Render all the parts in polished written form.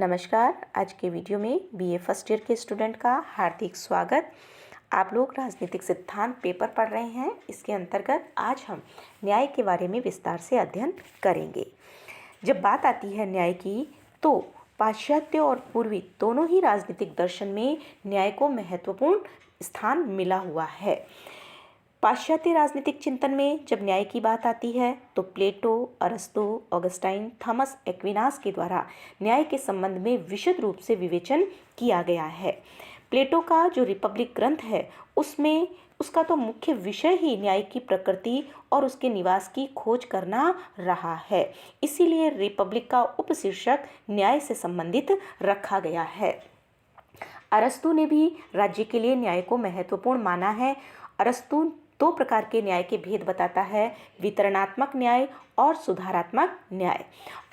नमस्कार। आज के वीडियो में बीए फर्स्ट ईयर के स्टूडेंट का हार्दिक स्वागत। आप लोग राजनीतिक सिद्धांत पेपर पढ़ रहे हैं। इसके अंतर्गत आज हम न्याय के बारे में विस्तार से अध्ययन करेंगे। जब बात आती है न्याय की, तो पाश्चात्य और पूर्वी दोनों ही राजनीतिक दर्शन में न्याय को महत्वपूर्ण स्थान मिला हुआ है। पाश्चात्य राजनीतिक चिंतन में जब न्याय की बात आती है तो प्लेटो, अरस्तु, ऑगस्टाइन, थॉमस एक्विनास के द्वारा न्याय के संबंध में विशद रूप से विवेचन किया गया है। प्लेटो का जो रिपब्लिक ग्रंथ है उसमें उसका तो मुख्य विषय ही न्याय की प्रकृति और उसके निवास की खोज करना रहा है। इसीलिए रिपब्लिक का उपशीर्षक न्याय से संबंधित रखा गया है। अरस्तु ने भी राज्य के लिए न्याय को महत्वपूर्ण माना है। अरस्तु दो प्रकार के न्याय के भेद बताता है, वितरणात्मक न्याय और सुधारात्मक न्याय।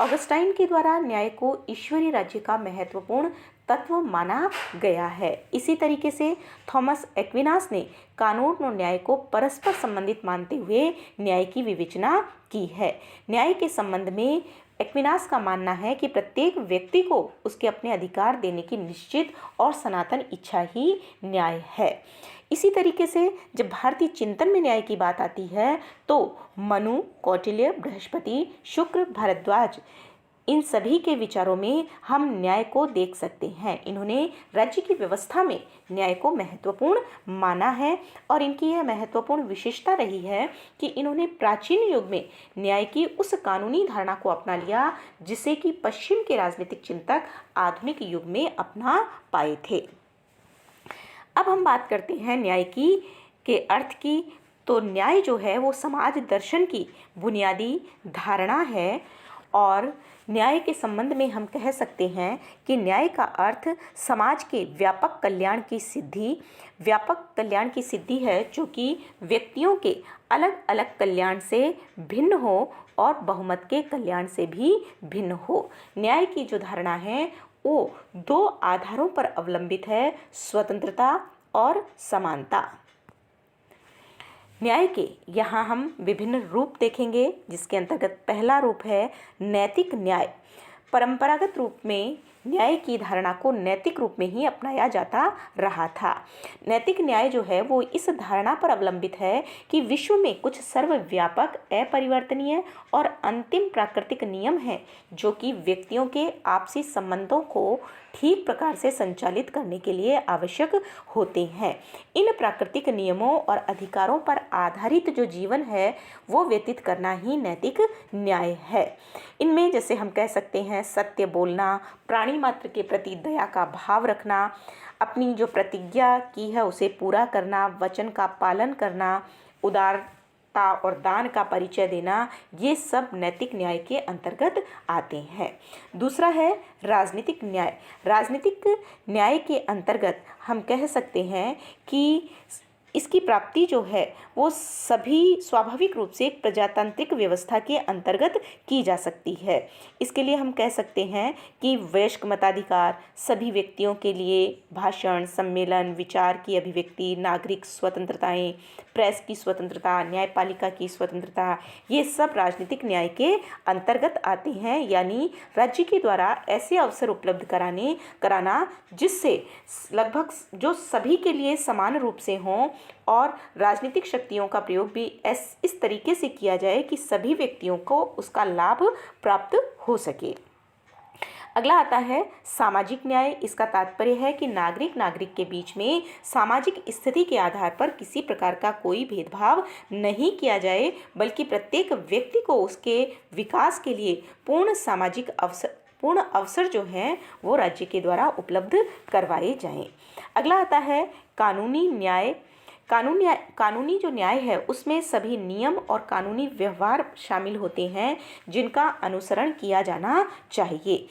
ऑगस्टाइन के द्वारा न्याय को ईश्वरीय राज्य का महत्वपूर्ण तत्व माना गया है। इसी तरीके से थॉमस एक्विनास ने कानून और न्याय को परस्पर संबंधित मानते हुए न्याय की विवेचना की है। न्याय के संबंध में एक्विनास का मानना है कि प्रत्येक व्यक्ति को उसके अपने अधिकार देने की निश्चित और सनातन इच्छा ही न्याय है। इसी तरीके से जब भारतीय चिंतन में न्याय की बात आती है तो मनु, कौटिल्य, बृहस्पति, शुक्र, भारद्वाज, इन सभी के विचारों में हम न्याय को देख सकते हैं। इन्होंने राज्य की व्यवस्था में न्याय को महत्वपूर्ण माना है और इनकी यह महत्वपूर्ण विशेषता रही है कि इन्होंने प्राचीन युग में न्याय की उस कानूनी धारणा को अपना लिया जिसे कि पश्चिम के राजनीतिक चिंतक आधुनिक युग में अपना पाए थे। अब हम बात करते हैं न्याय की के अर्थ की। तो न्याय जो है वो समाज दर्शन की बुनियादी धारणा है और न्याय के संबंध में हम कह सकते हैं कि न्याय का अर्थ समाज के व्यापक कल्याण की सिद्धि है, जो कि व्यक्तियों के अलग अलग कल्याण से भिन्न हो और बहुमत के कल्याण से भी भिन्न हो। न्याय की जो धारणा है वो दो आधारों पर अवलंबित है, स्वतंत्रता और समानता। न्याय के यहाँ हम विभिन्न रूप देखेंगे, जिसके अंतर्गत पहला रूप है नैतिक न्याय। परंपरागत रूप में न्याय की धारणा को नैतिक रूप में ही अपनाया जाता रहा था। नैतिक न्याय जो है वो इस धारणा पर अवलंबित है कि विश्व में कुछ सर्वव्यापक, अपरिवर्तनीय और अंतिम प्राकृतिक नियम हैं जो कि व्यक्तियों के आपसी संबंधों को ठीक प्रकार से संचालित करने के लिए आवश्यक होते हैं। इन प्राकृतिक नियमों और अधिकारों पर आधारित जो जीवन है वो व्यतीत करना ही नैतिक न्याय है। इनमें जैसे हम कह सकते हैं सत्य बोलना, प्राणी मात्र के प्रति दया का भाव रखना, अपनी जो प्रतिज्ञा की है उसे पूरा करना, वचन का पालन करना, उदारता और दान का परिचय देना, ये सब नैतिक न्याय के अंतर्गत आते हैं। दूसरा है राजनीतिक न्याय। राजनीतिक न्याय के अंतर्गत हम कह सकते हैं कि इसकी प्राप्ति जो है वो सभी स्वाभाविक रूप से एक प्रजातांत्रिक व्यवस्था के अंतर्गत की जा सकती है। इसके लिए हम कह सकते हैं कि वयस्क मताधिकार, सभी व्यक्तियों के लिए भाषण, सम्मेलन, विचार की अभिव्यक्ति, नागरिक स्वतंत्रताएं, प्रेस की स्वतंत्रता, न्यायपालिका की स्वतंत्रता, ये सब राजनीतिक न्याय के अंतर्गत आते हैं। यानी राज्य के द्वारा ऐसे अवसर उपलब्ध कराना जिससे लगभग जो सभी के लिए समान रूप से हों और राजनीतिक शक्तियों का प्रयोग भी इस तरीके से किया जाए कि सभी व्यक्तियों को उसका लाभ प्राप्त हो सके। अगला आता है सामाजिक न्याय। इसका तात्पर्य है कि नागरिक के बीच में सामाजिक स्थिति के आधार पर किसी प्रकार का कोई भेदभाव नहीं किया जाए, बल्कि प्रत्येक व्यक्ति को उसके विकास के लिए पूर्ण अवसर जो हैं वो राज्य के द्वारा उपलब्ध करवाए जाएं। अगला आता है कानूनी न्याय। कानूनी जो न्याय है उसमें सभी नियम और कानूनी व्यवहार शामिल होते हैं जिनका अनुसरण किया जाना चाहिए।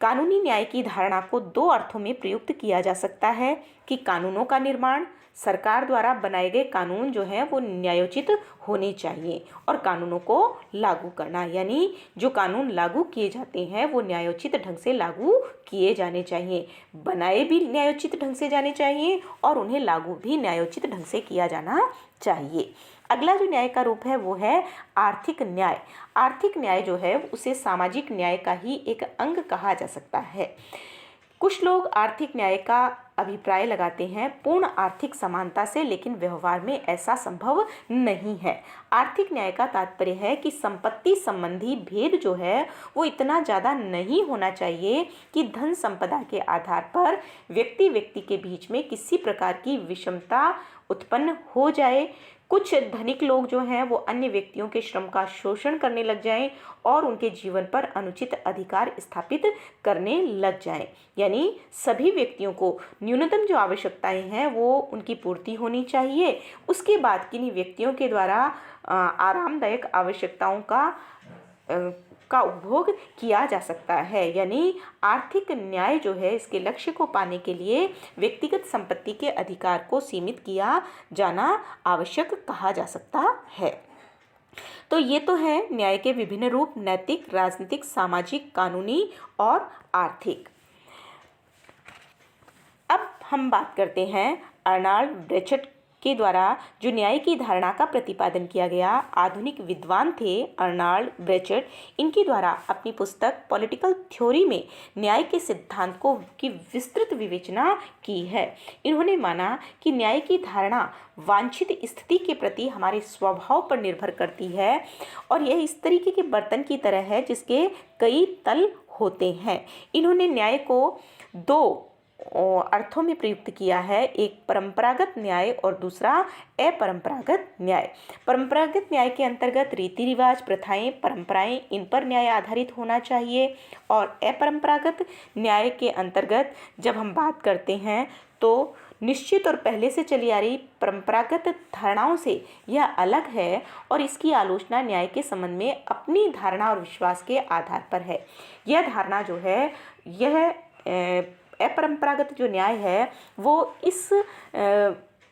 कानूनी न्याय की धारणा को दो अर्थों में प्रयुक्त किया जा सकता है कि कानूनों का निर्माण, सरकार द्वारा बनाए गए कानून जो हैं वो न्यायोचित होने चाहिए, और कानूनों को लागू करना, यानी जो कानून लागू किए जाते हैं वो न्यायोचित ढंग से लागू किए जाने चाहिए, बनाए भी न्यायोचित ढंग से जाने चाहिए और उन्हें लागू भी न्यायोचित ढंग से किया जाना चाहिए। अगला जो न्याय का रूप है वो है आर्थिक न्याय। आर्थिक न्याय जो है उसे सामाजिक न्याय का ही एक अंग कहा जा सकता है। कुछ लोग आर्थिक न्याय का अभिप्राय लगाते हैं पूर्ण आर्थिक समानता से, लेकिन व्यवहार में ऐसा संभव नहीं है। आर्थिक न्याय का तात्पर्य है कि संपत्ति संबंधी भेद जो है वो इतना ज़्यादा नहीं होना चाहिए कि धन संपदा के आधार पर व्यक्ति व्यक्ति के बीच में किसी प्रकार की विषमता उत्पन्न हो जाए। कुछ धनिक लोग जो हैं वो अन्य व्यक्तियों के श्रम का शोषण करने लग जाएं और उनके जीवन पर अनुचित अधिकार स्थापित करने लग जाएं। यानी सभी व्यक्तियों को न्यूनतम जो आवश्यकताएं हैं वो उनकी पूर्ति होनी चाहिए। उसके बाद किन्हीं व्यक्तियों के द्वारा आरामदायक आवश्यकताओं का उपभोग किया जा सकता है। यानी आर्थिक न्याय जो है इसके लक्ष्य को पाने के लिए व्यक्तिगत संपत्ति के अधिकार को सीमित किया जाना आवश्यक कहा जा सकता है। तो ये तो है न्याय के विभिन्न रूप, नैतिक, राजनीतिक, सामाजिक, कानूनी और आर्थिक। अब हम बात करते हैं अर्नाल्ड ब्रेचट के द्वारा जो न्याय की धारणा का प्रतिपादन किया गया। आधुनिक विद्वान थे अर्नाल्ड ब्रेचट। इनके द्वारा अपनी पुस्तक पॉलिटिकल थ्योरी में न्याय के सिद्धांतों की विस्तृत विवेचना की है। इन्होंने माना कि न्याय की धारणा वांछित स्थिति के प्रति हमारे स्वभाव पर निर्भर करती है और यह इस तरीके के बर्तन की तरह है जिसके कई तल होते हैं। इन्होंने न्याय को दो अर्थों में प्रयुक्त किया है, एक परंपरागत न्याय और दूसरा अपरंपरागत न्याय। परंपरागत न्याय के अंतर्गत रीति रिवाज, प्रथाएं, परंपराएं, इन पर न्याय आधारित होना चाहिए और अपरंपरागत न्याय के अंतर्गत जब हम बात करते हैं तो निश्चित और पहले से चली आ रही परंपरागत धारणाओं से यह अलग है और इसकी आलोचना न्याय के संबंध में अपनी धारणा और विश्वास के आधार पर है। यह धारणा जो है यह अपरंपरागत जो न्याय है वो इस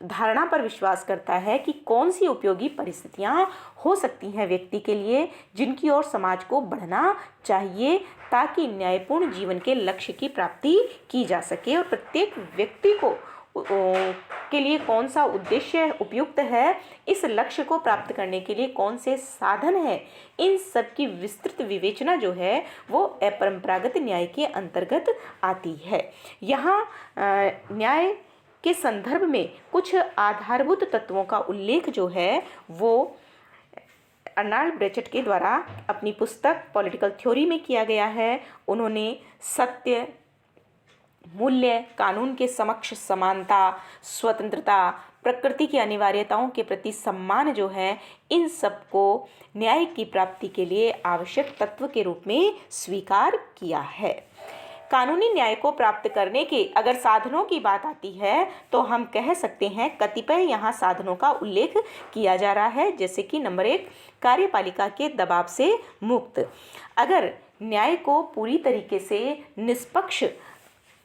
धारणा पर विश्वास करता है कि कौन सी उपयोगी परिस्थितियां हो सकती हैं व्यक्ति के लिए जिनकी ओर समाज को बढ़ना चाहिए ताकि न्यायपूर्ण जीवन के लक्ष्य की प्राप्ति की जा सके और प्रत्येक व्यक्ति को के लिए कौन सा उद्देश्य उपयुक्त है, इस लक्ष्य को प्राप्त करने के लिए कौन से साधन हैं, इन सब की विस्तृत विवेचना जो है वो अपरंपरागत न्याय के अंतर्गत आती है। यहाँ न्याय के संदर्भ में कुछ आधारभूत तत्वों का उल्लेख जो है वो अर्नाल्ड ब्रेचट के द्वारा अपनी पुस्तक पॉलिटिकल थ्योरी में किया गया है। उन्होंने सत्य, मूल्य, कानून के समक्ष समानता, स्वतंत्रता, प्रकृति की अनिवार्यताओं के प्रति सम्मान जो है इन सब को न्याय की प्राप्ति के लिए आवश्यक तत्व के रूप में स्वीकार किया है। कानूनी न्याय को प्राप्त करने के अगर साधनों की बात आती है तो हम कह सकते हैं कतिपय यहाँ साधनों का उल्लेख किया जा रहा है, जैसे कि नंबर 1 कार्यपालिका के दबाव से मुक्त। अगर न्याय को पूरी तरीके से निष्पक्ष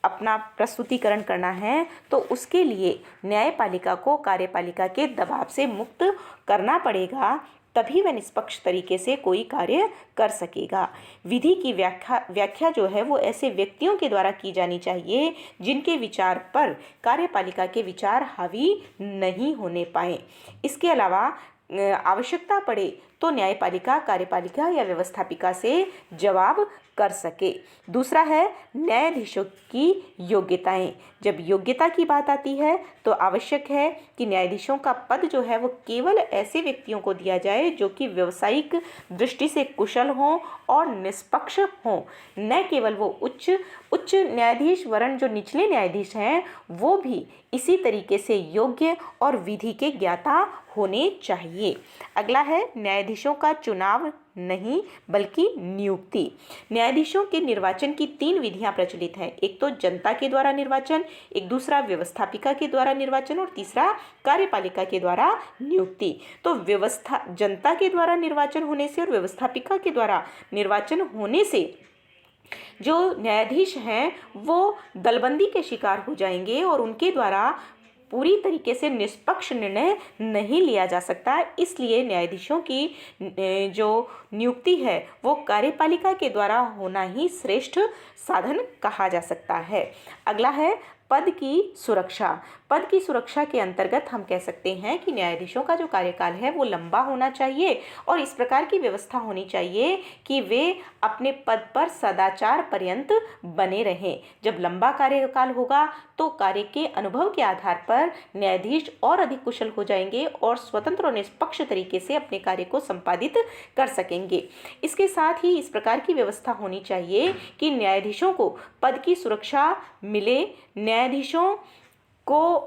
अपना प्रस्तुतिकरण करना है तो उसके लिए न्यायपालिका को कार्यपालिका के दबाव से मुक्त करना पड़ेगा, तभी वह निष्पक्ष तरीके से कोई कार्य कर सकेगा। विधि की व्याख्या जो है वो ऐसे व्यक्तियों के द्वारा की जानी चाहिए जिनके विचार पर कार्यपालिका के विचार हावी नहीं होने पाए। इसके अलावा आवश्यकता पड़े तो न्यायपालिका कार्यपालिका या व्यवस्थापिका से जवाब कर सके। दूसरा है न्यायाधीशों की योग्यताएं। जब योग्यता की बात आती है तो आवश्यक है कि न्यायाधीशों का पद जो है वो केवल ऐसे व्यक्तियों को दिया जाए जो कि व्यावसायिक दृष्टि से कुशल हों और निष्पक्ष हों। न केवल वो उच्च न्यायाधीश वरन जो निचले न्यायाधीश हैं वो भी इसी तरीके से योग्य और विधि के ज्ञाता होने चाहिए। अगला है न्यायाधीशों का चुनाव नहीं बल्कि नियुक्ति। न्यायाधीशों के निर्वाचन की 3 विधियां प्रचलित हैं। एक तो जनता के द्वारा निर्वाचन, एक दूसरा व्यवस्थापिका के द्वारा निर्वाचन और तीसरा कार्यपालिका के द्वारा नियुक्ति। तो जनता के द्वारा निर्वाचन होने से और व्यवस्थापिका के द्वारा निर्वाचन होने से जो न्यायाधीश हैं वो दलबंदी के शिकार हो जाएंगे और उनके द्वारा पूरी तरीके से निष्पक्ष निर्णय नहीं लिया जा सकता। इसलिए न्यायाधीशों की जो नियुक्ति है वो कार्यपालिका के द्वारा होना ही श्रेष्ठ साधन कहा जा सकता है। अगला है पद की सुरक्षा। पद की सुरक्षा के अंतर्गत हम कह सकते हैं कि न्यायाधीशों का जो कार्यकाल है वो लंबा होना चाहिए और इस प्रकार की व्यवस्था होनी चाहिए कि वे अपने पद पर सदाचार पर्यंत बने रहें। जब लंबा कार्यकाल होगा तो कार्य के अनुभव के आधार पर न्यायाधीश और अधिक कुशल हो जाएंगे और स्वतंत्र और निष्पक्ष तरीके से अपने कार्य को संपादित कर सकेंगे। इसके साथ ही इस प्रकार की व्यवस्था होनी चाहिए कि न्यायाधीशों को पद की सुरक्षा मिले, न्यायाधीशों को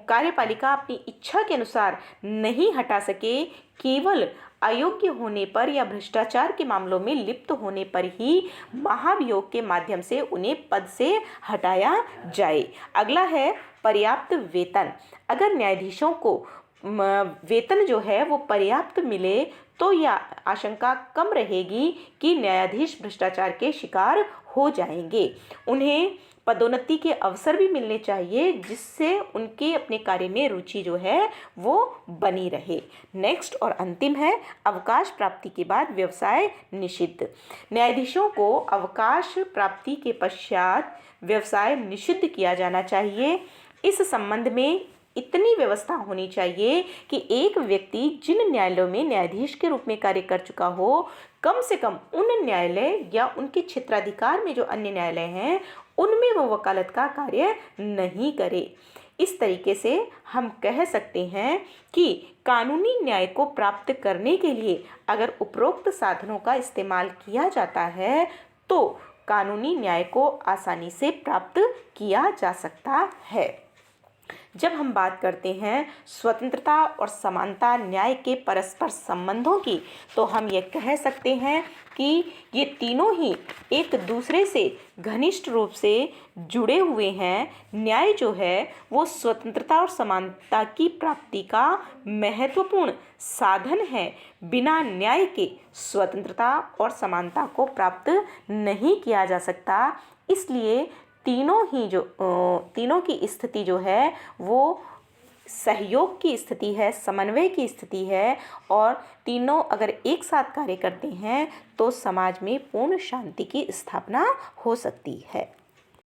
कार्यपालिका अपनी इच्छा के अनुसार नहीं हटा सके, केवल अयोग्य होने पर या भ्रष्टाचार के मामलों में लिप्त होने पर ही महाभियोग के माध्यम से उन्हें पद से हटाया जाए। अगला है पर्याप्त वेतन। अगर न्यायाधीशों को वेतन जो है वो पर्याप्त मिले तो यह आशंका कम रहेगी कि न्यायाधीश भ्रष्टाचार के शिकार हो जाएंगे। उन्हें पदोन्नति के अवसर भी मिलने चाहिए जिससे उनके अपने कार्य में रुचि जो है वो बनी रहे। नेक्स्ट और अंतिम है अवकाश प्राप्ति के बाद व्यवसाय निषिद्ध। न्यायाधीशों को अवकाश प्राप्ति के पश्चात व्यवसाय निषिद्ध किया जाना चाहिए। इस संबंध में इतनी व्यवस्था होनी चाहिए कि एक व्यक्ति जिन न्यायालयों में न्यायाधीश के रूप में कार्य कर चुका हो, कम से कम उन न्यायालय या उनके क्षेत्राधिकार में जो अन्य न्यायालय हैं उनमें वो वकालत का कार्य नहीं करे। इस तरीके से हम कह सकते हैं कि कानूनी न्याय को प्राप्त करने के लिए अगर उपरोक्त साधनों का इस्तेमाल किया जाता है तो कानूनी न्याय को आसानी से प्राप्त किया जा सकता है। जब हम बात करते हैं स्वतंत्रता और समानता न्याय के परस्पर संबंधों की, तो हम ये कह सकते हैं कि ये तीनों ही एक दूसरे से घनिष्ठ रूप से जुड़े हुए हैं। न्याय जो है वो स्वतंत्रता और समानता की प्राप्ति का महत्वपूर्ण साधन है। बिना न्याय के स्वतंत्रता और समानता को प्राप्त नहीं किया जा सकता। इसलिए तीनों की स्थिति जो है वो सहयोग की स्थिति है, समन्वय की स्थिति है और तीनों अगर एक साथ कार्य करते हैं तो समाज में पूर्ण शांति की स्थापना हो सकती है।